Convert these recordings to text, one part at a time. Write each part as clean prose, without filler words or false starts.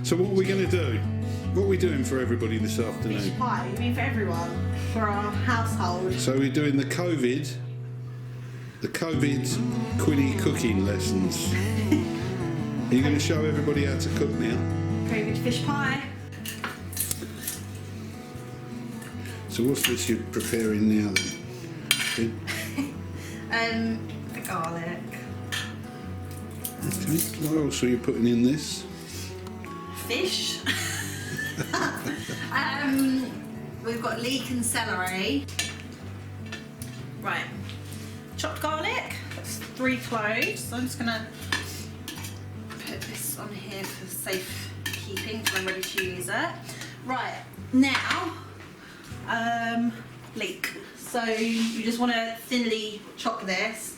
So what are we going to do? What are we doing for everybody this afternoon? Fish pie, you mean for everyone, for our household. So we're doing the COVID Quinny cooking lessons. Are you going to show everybody how to cook now? COVID fish pie. So what's this you're preparing now then? The garlic. Okay. What else are you putting in this? Fish. We've got leek and celery. Right. Chopped garlic. That's 3 cloves. So I'm just gonna put this on here for safekeeping because I'm ready to use it. Right. Now, leek. So you just want to thinly chop this.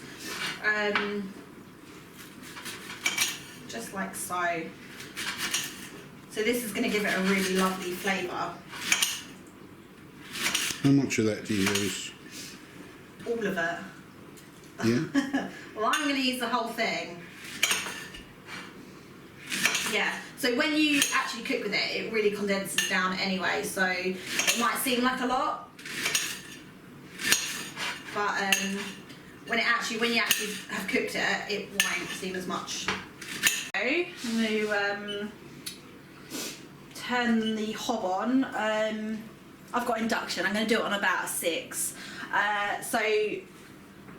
Just like so. So this is going to give it a really lovely flavour. How much of that do you use? All of it. Yeah? Well, I'm going to use the whole thing. Yeah, so when you actually cook with it, it really condenses down anyway, so it might seem like a lot. But when you actually have cooked it, it won't seem as much. So, I'm going to turn the hob on. I've got induction. I'm going to do it on about a 6. So you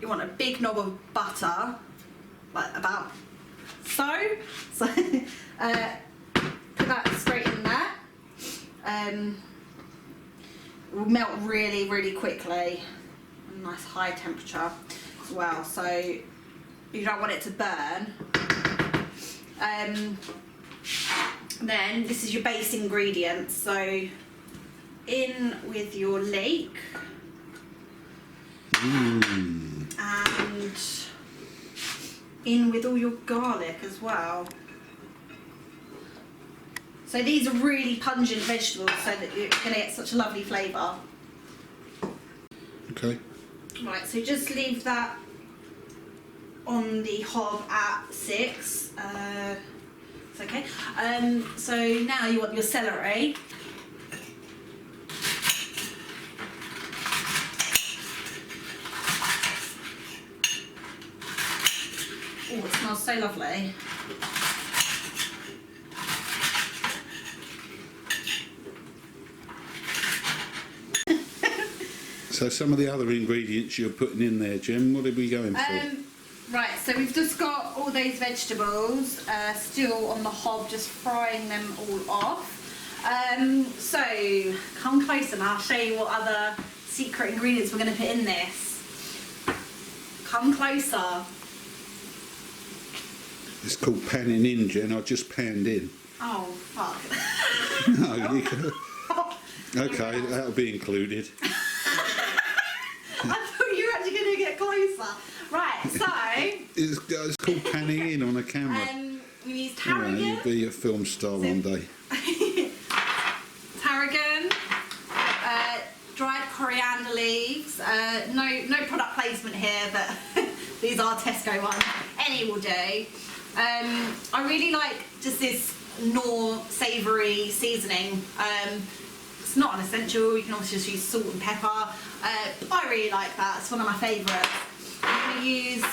want a big knob of butter, like about so. So put that straight in there. It will melt really, really quickly. A nice high temperature as well, so you don't want it to burn. Then this is your base ingredients. So in with your leek and in with all your garlic as well. So these are really pungent vegetables, so that you're going to get such a lovely flavour. Okay. Right, so just leave that on the hob at 6. It's okay. So now you want your celery. Oh, it smells so lovely. So some of the other ingredients you're putting in there, Jem, what are we going for? Right, so we've just got all those vegetables still on the hob, just frying them all off. So come closer and I'll show you what other secret ingredients we're going to put in this. Come closer. It's called panning in, Jen. I just panned in. Oh, fuck. No, you can... Okay, that'll be included. I thought you were actually going to get closer. Right, so... It's called panning in on a camera. We use tarragon. You'll be a film star one day. Tarragon, dried coriander leaves. No product placement here, but these are Tesco ones. Any will do. I really like just this Knorr savoury seasoning. It's not an essential, you can also just use salt and pepper. I really like that, it's one of my favourites. I'm going to use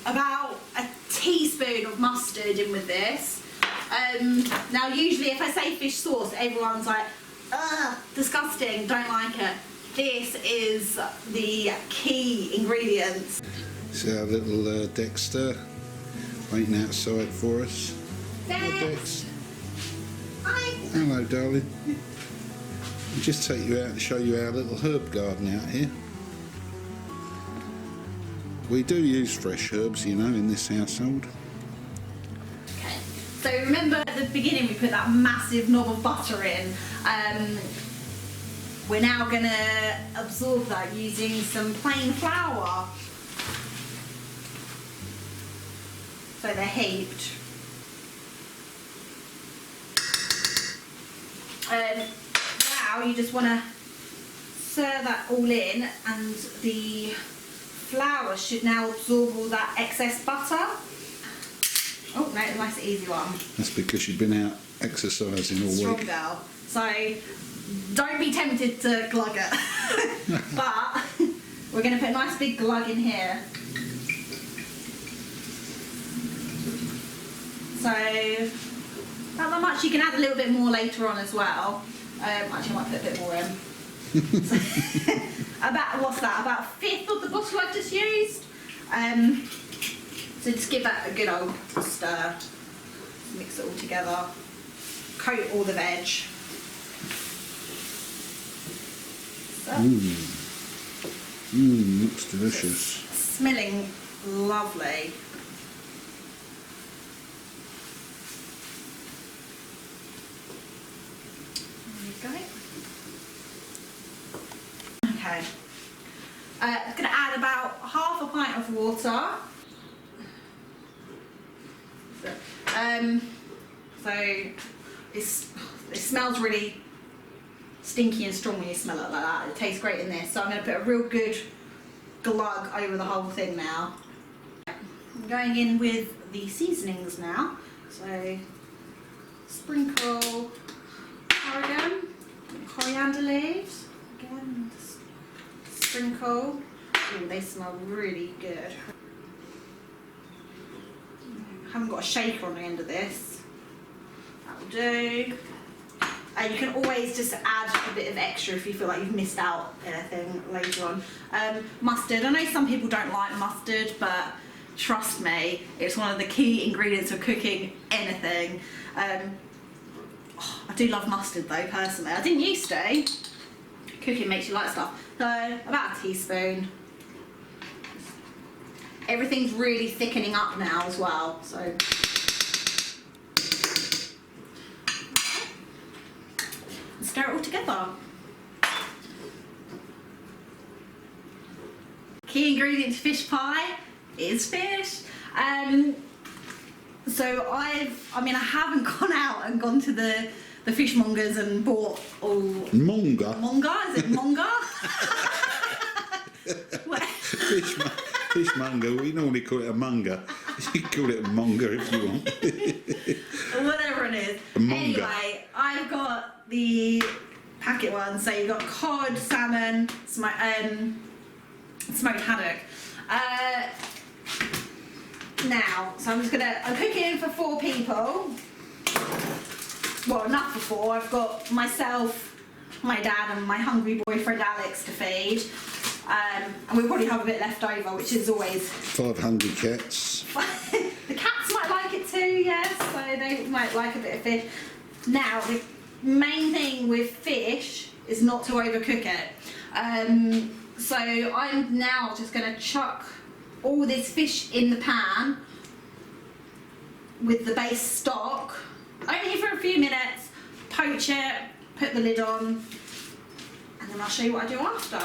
about a teaspoon of mustard in with this. Now usually if I say fish sauce, everyone's like, ugh, disgusting, don't like it. This is the key ingredients. It's our little Dexter waiting outside for us. Hello, Dex. Hi. Hello, darling. I'll just take you out and show you our little herb garden out here. We do use fresh herbs, you know, in this household. Okay, so remember at the beginning we put that massive knob of butter in. We're now going to absorb that using some plain flour. So they're heaped. Now you just want to stir that all in, and the flour should now absorb all that excess butter. Oh no, a nice easy one. That's because you've been out exercising all Strong week. girl. So don't be tempted to glug it. But we're going to put a nice big glug in here. So about that much. You can add a little bit more later on as well. Actually, I might put a bit more in. About, what's that? About a fifth of the bottle I've just used. So just give that a good old stir. Mix it all together. Coat all the veg. Looks delicious. Smelling lovely. There you go. Okay. I'm going to add about half a pint of water. So it smells really stinky and strong when you smell it like that. It tastes great in this. So I'm going to put a real good glug over the whole thing now. I'm going in with the seasonings now. So sprinkle tarragon, coriander leaves. Again, sprinkle. Ooh, they smell really good. Haven't got a shaker on the end of this. That'll do. You can always just add a bit of extra if you feel like you've missed out anything later on. Mustard. I know some people don't like mustard, but trust me, it's one of the key ingredients of cooking anything. I do love mustard though, personally. I didn't used to. Cooking makes you like stuff. So about a teaspoon. Everything's really thickening up now as well, so. Stir it all together. Key ingredient to fish pie is fish. So I haven't gone out and gone to the fishmongers and bought all. Monga? Monga? Is it monga? Fishmonger, we normally call it a munger. You can call it a monger if you want. Whatever it is. A monger. Anyway, I've got the packet ones. So you've got cod, salmon, smoked haddock. Now, so I'm cooking for 4 people. Well, enough for 4. I've got myself, my dad, and my hungry boyfriend Alex to feed. And we'll probably have a bit left over, which is always 500 cats. The cats might like it too, yes, so they might like a bit of fish. Now, the main thing with fish is not to overcook it. So I'm now just going to chuck all this fish in the pan with the base stock, only for a few minutes, poach it, put the lid on, and then I'll show you what I do after.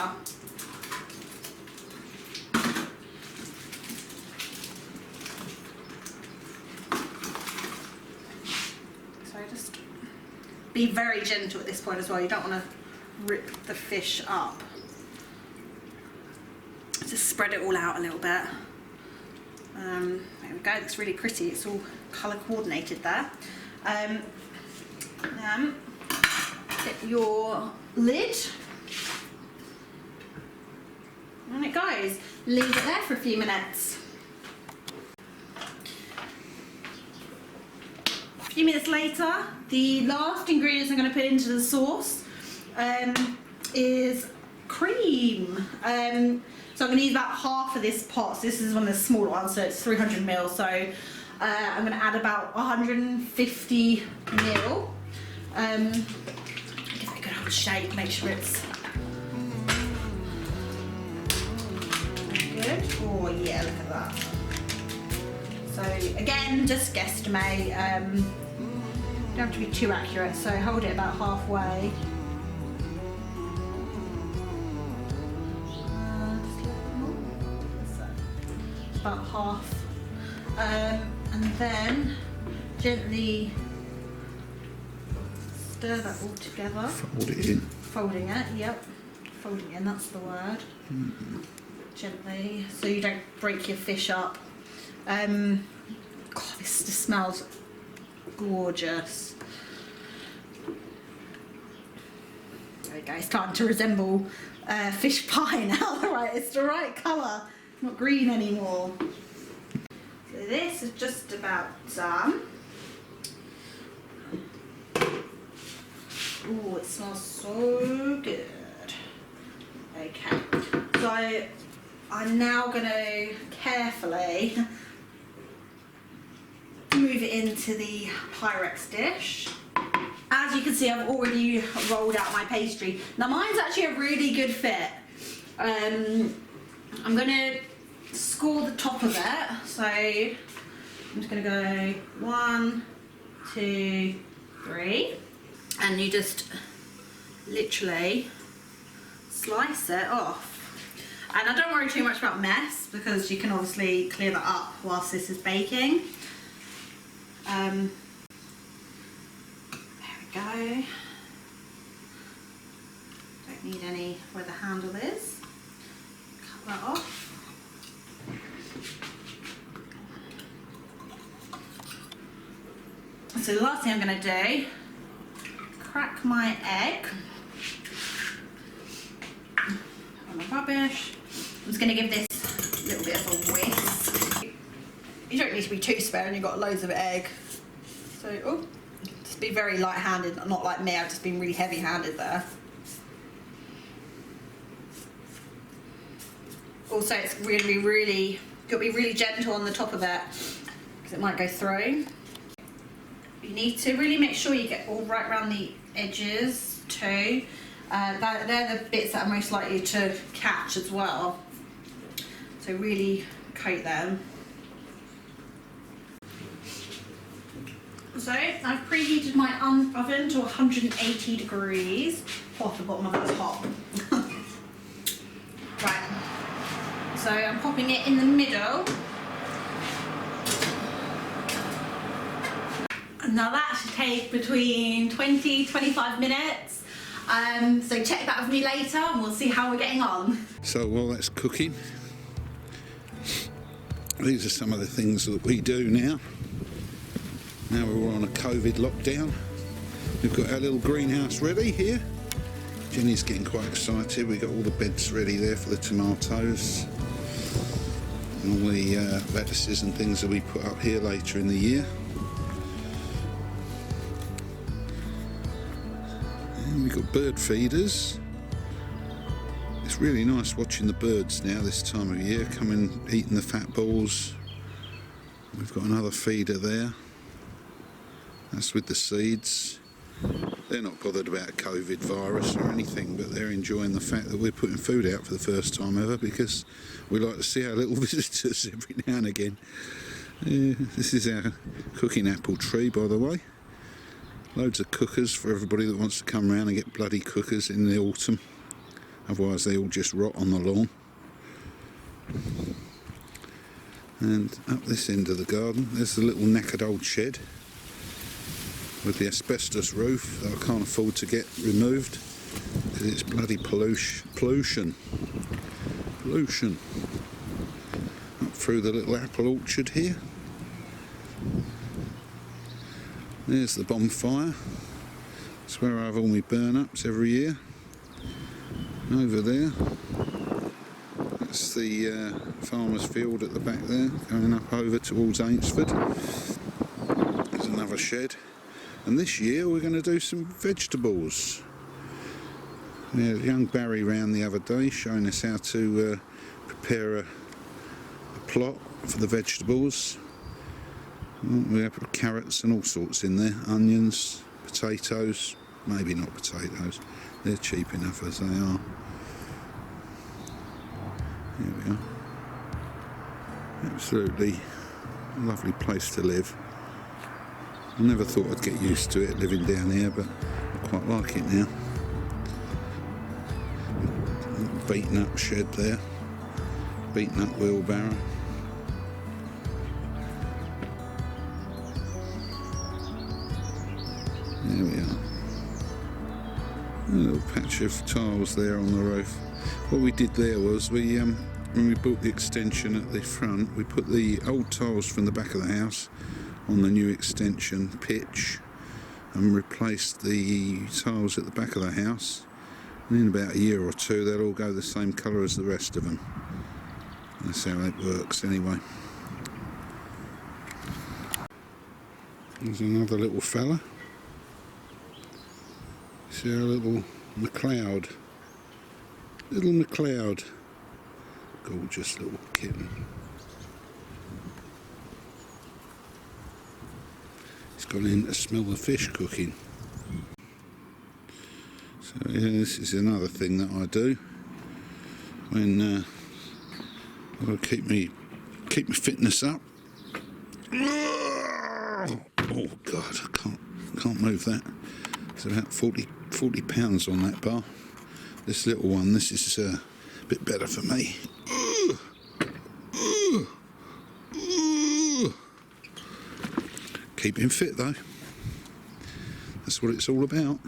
Just be very gentle at this point as well. You don't want to rip the fish up. Just spread it all out a little bit. There we go. Looks really pretty. It's all colour coordinated there. Then get your lid. And it goes. Leave it there for a few minutes. A few minutes later, the last ingredients I'm going to put into the sauce is cream. So I'm going to use about half of this pot. So this is one of the smaller ones, so it's 300 ml. So I'm going to add about 150 ml. Give it a good old shake, make sure it's good. Oh yeah, look at that. So again, just guesstimate. Don't have to be too accurate, so hold it about halfway. About half. And then gently stir that all together. Fold it in. Folding it, yep. Folding in, that's the word. Gently, so you don't break your fish up. God, this just smells gorgeous. There we go, it's starting to resemble fish pie now. Right, it's the right colour, not green anymore. So this is just about done. Oh, it smells so good. Okay, so I'm now going to carefully move it into the Pyrex dish. As you can see, I've already rolled out my pastry. Now mine's actually a really good fit. I'm going to score the top of it. So I'm just going to go 1, 2, 3. And you just literally slice it off. And I don't worry too much about mess because you can obviously clear that up whilst this is baking. There we go. Don't need any where the handle is. Cut that off. So the last thing I'm going to do, crack my egg. My rubbish. I'm just going to give this a little bit of a whisk. You don't need to be too spare and you've got loads of egg. So, oh, just be very light-handed, not like me, I've just been really heavy-handed there. Also, it's really, you've got to be really gentle on the top of it because it might go through. You need to really make sure you get all right around the edges too. They're the bits that are most likely to catch as well. So really coat them. So I've preheated my oven to 180 degrees. Oh, the bottom of that's hot. Right. So I'm popping it in the middle. Now that should take between 20-25 minutes. So check that with me later and we'll see how we're getting on. So while that's cooking, these are some of the things that we do now. Now we're on a COVID lockdown. We've got our little greenhouse ready here. Jenny's getting quite excited. We've got all the beds ready there for the tomatoes. And all the lettuces and things that we put up here later in the year. And we've got bird feeders. It's really nice watching the birds now this time of year, coming eating the fat balls. We've got another feeder there. That's with the seeds. They're not bothered about COVID virus or anything, but they're enjoying the fact that we're putting food out for the first time ever because we like to see our little visitors every now and again. This is our cooking apple tree, by the way. Loads of cookers for everybody that wants to come around and get bloody cookers in the autumn. Otherwise they all just rot on the lawn. And up this end of the garden, there's the little knackered old shed with the asbestos roof that I can't afford to get removed because it's bloody pollution. Up through the little apple orchard here. There's the bonfire. It's where I have all my burn-ups every year. Over there, that's the farmer's field at the back there, going up over towards Ainsford. There's another shed. And this year we're going to do some vegetables. We had young Barry round the other day showing us how to prepare a plot for the vegetables. We have carrots and all sorts in there, onions, potatoes, maybe not potatoes, they're cheap enough as they are. Here we are. Absolutely lovely place to live. I never thought I'd get used to it living down here, but I quite like it now. Beaten up shed there, beaten up wheelbarrow. There we are. A little patch of tiles there on the roof. What we did there was we when we built the extension at the front, we put the old tiles from the back of the house on the new extension pitch and replaced the tiles at the back of the house, and in about a year or two they'll all go the same colour as the rest of them. That's how it works anyway. There's another little fella. See our little McLeod. Little McLeod. Gorgeous little kitten. He's gone in to smell the fish cooking. So yeah, this is another thing that I do when I want to keep my fitness up. Oh God, I can't move that. It's about 40 pounds on that bar. This little one, this is a bit better for me. Keeping fit though. That's what it's all about.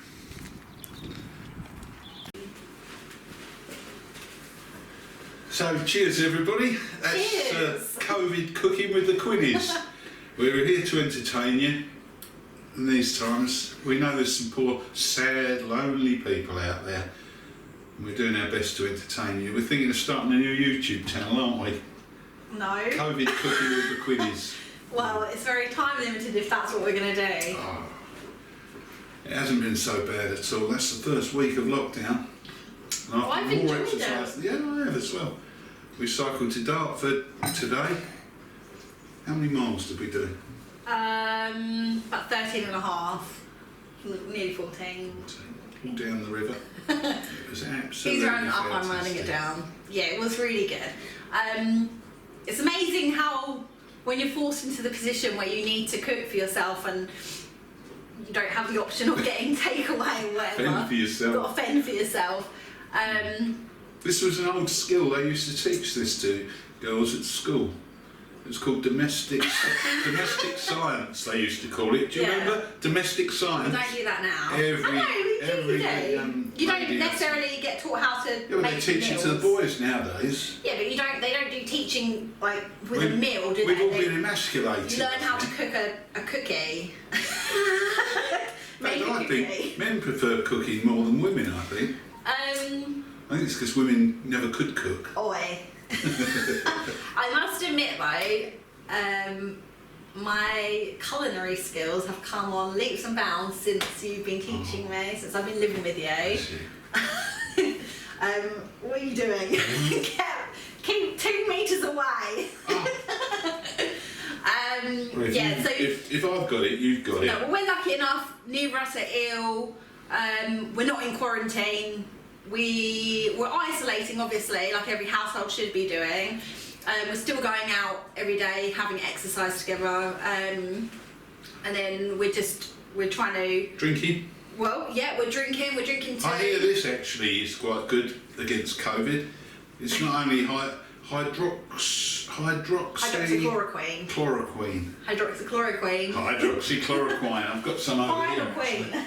So cheers everybody. That's COVID cooking with the Quinnies. We're here to entertain you in these times. We know there's some poor, sad, lonely people out there. And we're doing our best to entertain you. We're thinking of starting a new YouTube channel, aren't we? No. COVID cooking with the Quinnies. Well, it's very time limited if that's what we're going to do. Oh, it hasn't been so bad at all. That's the first week of lockdown. And I've more enjoyed exercise. Yeah, I have as well. We cycled to Dartford today. How many miles did we do? About 13 and a half. Nearly 14. All down the river. It was absolutely He's running up, I'm fantastic. running it down. Yeah, it was really good. It's amazing how when you're forced into the position where you need to cook for yourself and you don't have the option of getting takeaway or whatever. Fend for yourself. You've got to fend for yourself. This was an old skill. They used to teach this to girls at school. It was called domestic science, they used to call it. Do you remember? Domestic science. We don't do that now. Every you lady don't necessarily get taught how to Yeah, but they make teach it meals. to the boys nowadays. Yeah, but they don't do teaching like with a meal, do We've they? all They been emasculated. learn how to cook a cookie. Make a I cookie. think men prefer cooking more than women, I think. I think it's because women never could cook. Oi. I must admit though, my culinary skills have come on leaps and bounds since you've been teaching me, since I've been living with you. What are you doing? Keep 2 meters away. Well, yeah, so if I've got it, you've got it. no, well, we're lucky enough. Neither of us are ill. We're not in quarantine. We're isolating, obviously, like every household should be doing. We're still going out every day, having exercise together, and then we're trying to. Drinking? Well, yeah, we're drinking tea. I hear this actually is quite good against COVID. It's not only Hydroxychloroquine. Hydroxychloroquine. Hydroxychloroquine. I've got some over here.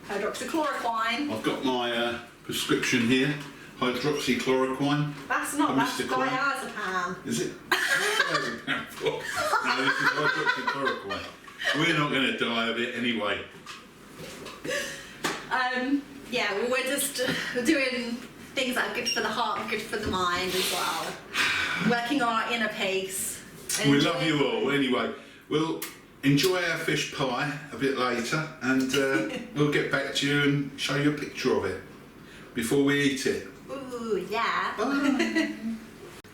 Hydroxychloroquine. I've got my prescription here. Hydroxychloroquine. That's not. That's Mr. Quine. diazepam. Is it? £1,000 for? No, this is hydroxychloroquine. We're not going to die of it anyway. Yeah, well, we're just doing things that are good for the heart and good for the mind as well. Working on our inner peace. We love you all. Anyway, we'll enjoy our fish pie a bit later, and we'll get back to you and show you a picture of it before we eat it. Ooh, yeah. Bye.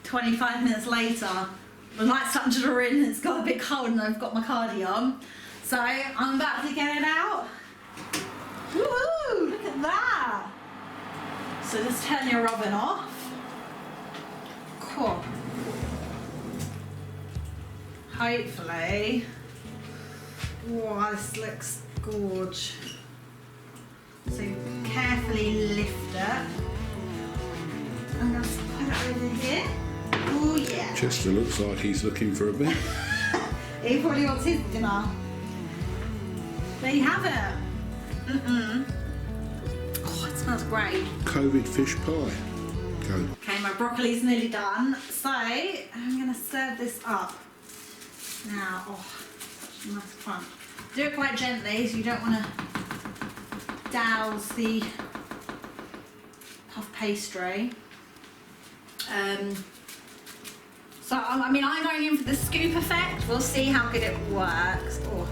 25 minutes later, the night's starting to draw in and it's got a bit cold and I've got my cardi on. So I'm about to get it out. Woohoo! Look at that! So just turn your oven off. Cool. Hopefully. Wow, this looks gorge. So carefully lift it. I'm going to put it over here. Oh yeah. Chester looks like he's looking for a bit. He probably wants his dinner. There you have it. Oh, it smells great. COVID fish pie. go. Okay, my broccoli's nearly done, so I'm going to serve this up. Now, oh, such a nice crunch. Do it quite gently, so you don't want to douse the puff pastry. So, I mean, I'm going in for the scoop effect. We'll see how good it works. Oh.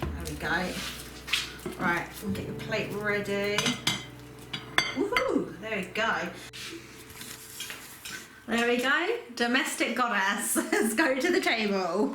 There we go. Right, we'll get your plate ready. Woohoo! There we go. There we go. Domestic goddess. Let's go to the table.